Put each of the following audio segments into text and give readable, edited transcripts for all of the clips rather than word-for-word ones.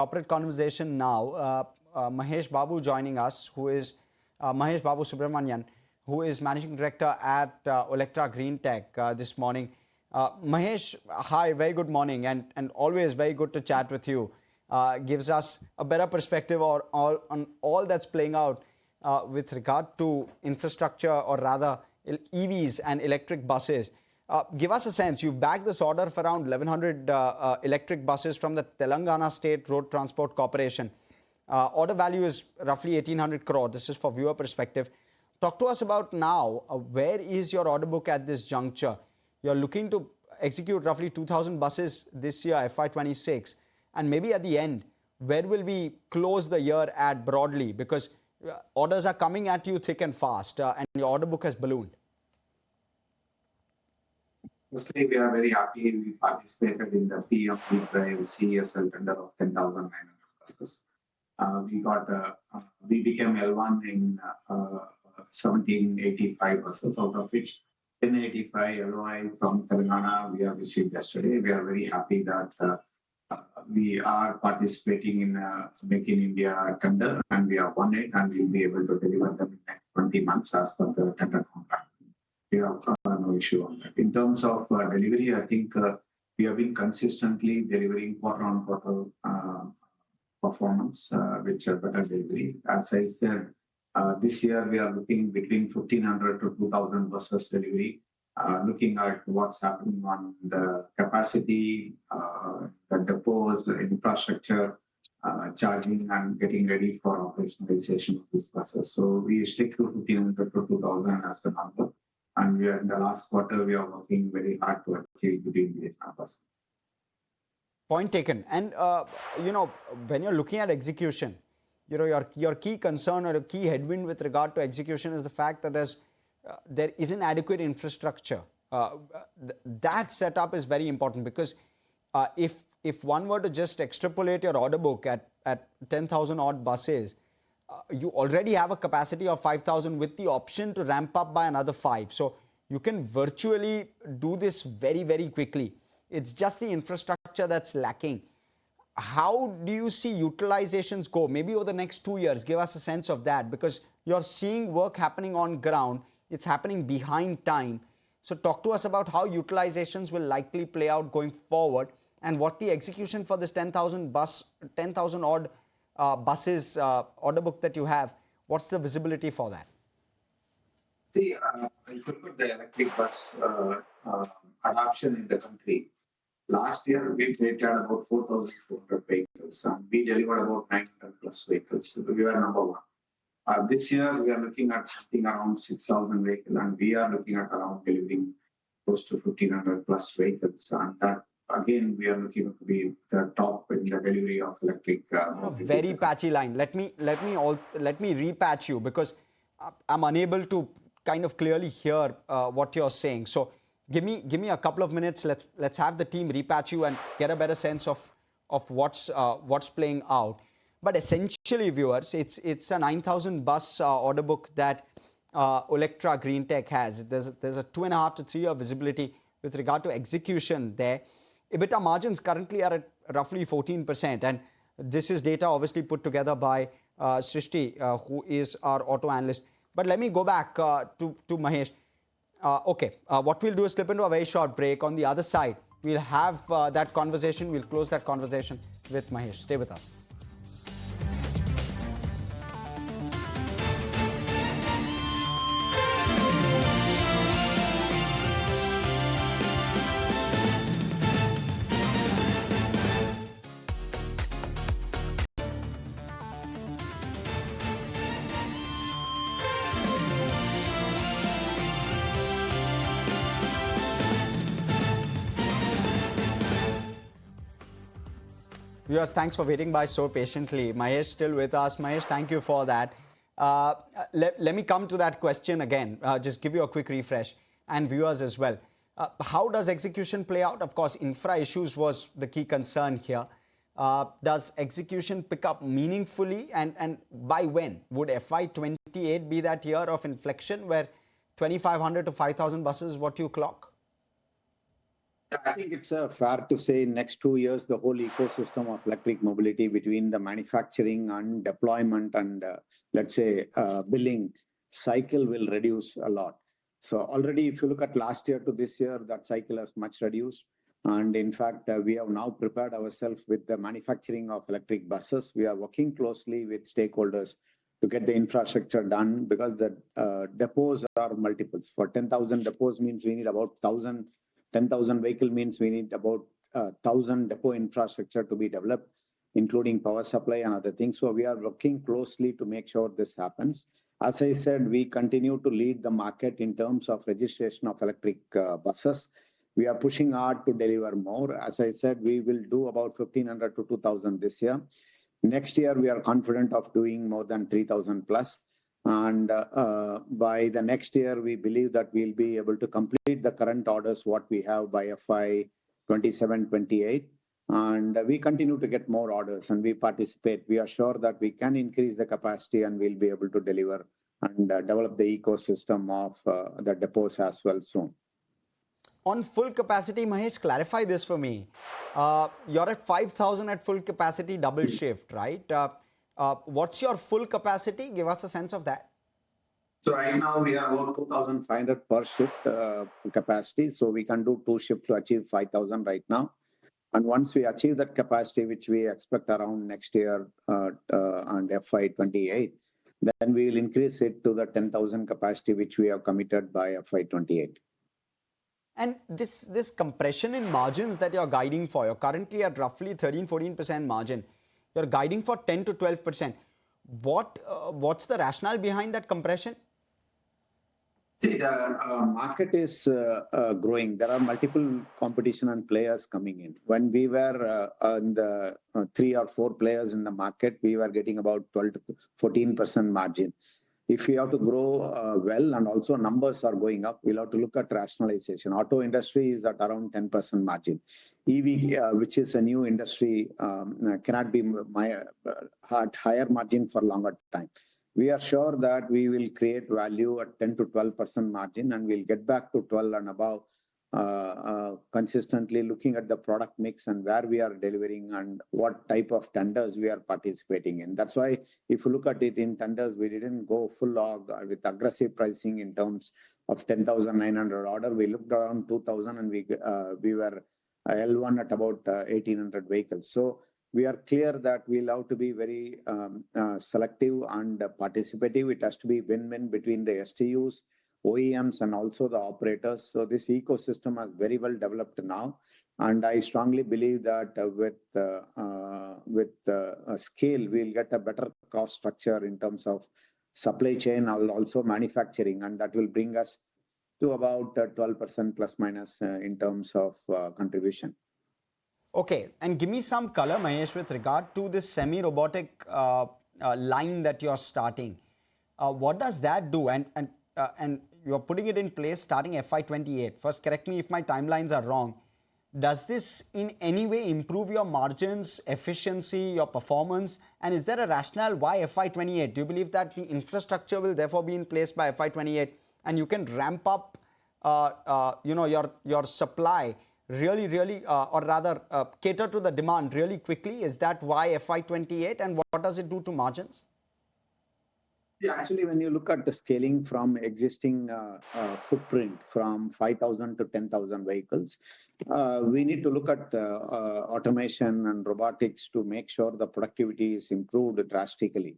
corporate conversation now. Mahesh Babu joining us, who is Mahesh Babu Subramanian, who is Managing Director at Olectra Green Tech this morning. Mahesh, hi, very good morning, and always very good to chat with you. Gives us a better perspective on all that's playing out with regard to infrastructure, or rather EVs and electric buses. Give us a sense. You've bagged this order for around 1,100 electric buses from the Telangana State Road Transport Corporation. Order value is roughly 1,800 crore. This is for viewer perspective. Talk to us about now. Where is your order book at this juncture? You're looking to execute roughly 2,000 buses this year, FY26. And maybe at the end, where will we close the year at broadly? Because orders are coming at you thick and fast, and your order book has ballooned. Firstly, we are very happy we participated in the PM Drive CESL tender of 10,900 buses. We became L1 in 1785 buses, out of which 1085 LOI from Telangana we have received yesterday. We are very happy that we are participating in Make in India tender, and we have won it, and we'll be able to deliver them in the next 20 months as per the tender contract. We have no issue on that. In terms of delivery, I think we have been consistently delivering quarter-on-quarter performance, which are better delivery. As I said, this year we are looking between 1,500 to 2,000 buses delivery. Looking at what's happening on the capacity, the depots, the infrastructure, charging, and getting ready for operationalization of these buses. So we stick to 1,500 to 2,000 as the number. And we are in the last quarter, we are working very hard to achieve between these numbers. Point taken. And, when you're looking at execution, your key concern or a key headwind with regard to execution is the fact that there isn't adequate infrastructure. That setup is very important, because if one were to just extrapolate your order book at 10,000 odd buses, you already have a capacity of 5,000 with the option to ramp up by another 5. So you can virtually do this very, very quickly. It's just the infrastructure that's lacking. How do you see utilizations go? Maybe over the next 2 years, give us a sense of that, because you're seeing work happening on ground. It's happening behind time. So talk to us about how utilizations will likely play out going forward, and what the execution for this 10,000 odd buses order book that you have, what's the visibility for that? See, if you look at the electric bus adoption in the country, last year we created about 4,200 vehicles, and we delivered about 900 plus vehicles. So we were number one. This year we are looking at something around 6,000 vehicles, and we are looking at around delivering close to 1,500 plus vehicles. And that, again, we are looking to be the top in the delivery of electric. Very patchy line. Let me repatch you, because I'm unable to kind of clearly hear what you're saying. So give me a couple of minutes. Let's have the team repatch you and get a better sense of what's playing out. But essentially, viewers, it's a 9,000 bus order book that Olectra Green Tech has. There's a 2.5 to 3 year visibility with regard to execution there. EBITDA margins currently are at roughly 14%, and this is data obviously put together by Srishti, who is our auto analyst. But let me go back to Mahesh. What we'll do is slip into a very short break. On the other side, we'll have that conversation. We'll close that conversation with Mahesh. Stay with us. Viewers, thanks for waiting by so patiently. Mahesh still with us. Mahesh, thank you for that. Let me come to that question again. Just give you a quick refresh, and viewers as well. How does execution play out? Of course, infra issues was the key concern here. Does execution pick up meaningfully, and by when? Would FY28 be that year of inflection where 2,500 to 5,000 buses is what you clock? I think it's fair to say in next 2 years, the whole ecosystem of electric mobility between the manufacturing and deployment and let's say billing cycle will reduce a lot. So already, if you look at last year to this year, that cycle has much reduced. And in fact, we have now prepared ourselves with the manufacturing of electric buses. We are working closely with stakeholders to get the infrastructure done because the depots are multiples. For 10,000 depots means we need about 10,000 vehicle means we need about 1,000 depot infrastructure to be developed, including power supply and other things. So we are working closely to make sure this happens. As I said, we continue to lead the market in terms of registration of electric buses. We are pushing hard to deliver more. As I said, we will do about 1,500 to 2,000 this year. Next year, we are confident of doing more than 3,000 plus. And by the next year, we believe that we'll be able to complete the current orders, what we have by FY27-28. And we continue to get more orders and we participate. We are sure that we can increase the capacity and we'll be able to deliver and develop the ecosystem of the depots as well soon. On full capacity, Mahesh, clarify this for me. You're at 5,000 at full capacity, double shift, right? What's your full capacity? Give us a sense of that. So right now we are about 2,500 per shift capacity. So we can do 2 shifts to achieve 5,000 right now. And once we achieve that capacity, which we expect around next year and FY28, then we will increase it to the 10,000 capacity, which we have committed by FY28. And this compression in margins that you're guiding for, you're currently at roughly 13-14% margin. You're guiding for 10 to 12%. What's the rationale behind that compression? See, the market is growing. There are multiple competition and players coming in. When we were in the 3 or 4 players in the market, we were getting about 12 to 14% margin. If we have to grow well and also numbers are going up, we'll have to look at rationalization. Auto industry is at around 10% margin. EV, which is a new industry, cannot be at higher margin for longer time. We are sure that we will create value at 10 to 12% margin and we'll get back to 12 and above consistently looking at the product mix and where we are delivering and what type of tenders we are participating in. That's why if you look at it in tenders, we didn't go full log with aggressive pricing in terms of 10,900 order. We looked around 2,000 and we were L1 at about 1,800 vehicles. So we are clear that we'll have to be very selective and participative. It has to be win-win between the STUs, OEMs and also the operators. So this ecosystem has very well developed now. And I strongly believe that with scale, we'll get a better cost structure in terms of supply chain and also manufacturing. And that will bring us to about 12% plus minus in terms of contribution. Okay. And give me some color, Mahesh, with regard to this semi-robotic line that you're starting. What does that do? And you're putting it in place starting FY28. First, correct me if my timelines are wrong. Does this in any way improve your margins, efficiency, your performance? And is there a rationale why FY28? Do you believe that the infrastructure will therefore be in place by FY28 and you can ramp up your supply really, or rather cater to the demand really quickly? Is that why FY28 and what does it do to margins? Yeah, actually, when you look at the scaling from existing footprint from 5,000 to 10,000 vehicles, we need to look at automation and robotics to make sure the productivity is improved drastically.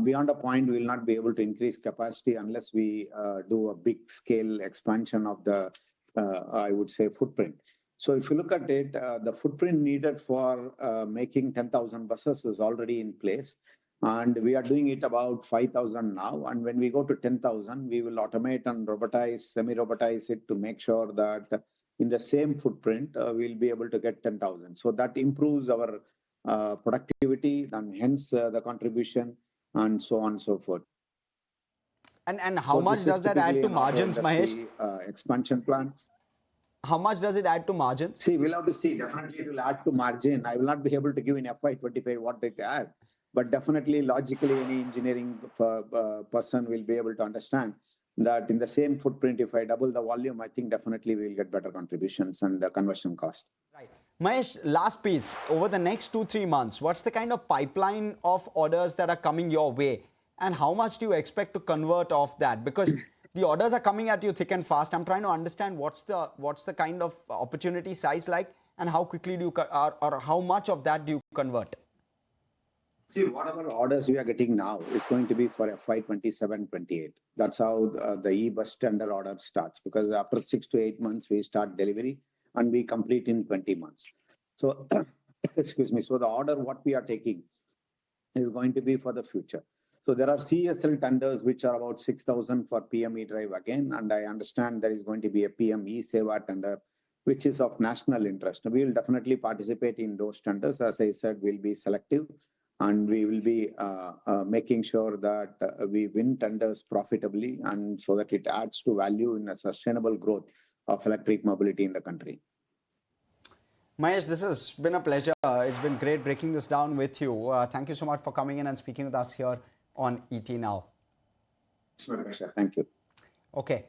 Beyond a point, we will not be able to increase capacity unless we do a big scale expansion of the, I would say, footprint. So if you look at it, the footprint needed for making 10,000 buses is already in place. And we are doing it about 5,000 now. And when we go to 10,000, we will automate and robotize, semi-robotize it to make sure that in the same footprint, we'll be able to get 10,000. So that improves our productivity and hence the contribution and so on and so forth. And how much does that add to margins, Mahesh? Expansion plan. How much does it add to margins? See, we'll have to see. Definitely it will add to margin. I will not be able to give in FY25 what it adds. But definitely, logically, any engineering person will be able to understand that in the same footprint, if I double the volume, I think definitely we'll get better contributions and the conversion cost. Right. Mahesh, last piece. Over the next 2-3 months, what's the kind of pipeline of orders that are coming your way? And how much do you expect to convert off that? Because the orders are coming at you thick and fast. I'm trying to understand what's the kind of opportunity size like, and how quickly do you, or how much of that do you convert? See, whatever orders we are getting now is going to be for FY27-28. That's how the e-bus tender order starts, because after 6 to 8 months, we start delivery and we complete in 20 months. So, excuse me. So the order what we are taking is going to be for the future. So there are CSL tenders which are about 6,000 for PM e-drive again, and I understand there is going to be a PM e-Seva tender, which is of national interest. We will definitely participate in those tenders. As I said, we'll be selective and we will be making sure that we win tenders profitably, and so that it adds to value in a sustainable growth of electric mobility in the country. Mahesh, this has been a pleasure. It's been great breaking this down with you. Thank you so much for coming in and speaking with us here on ET Now. Thank you. Okay.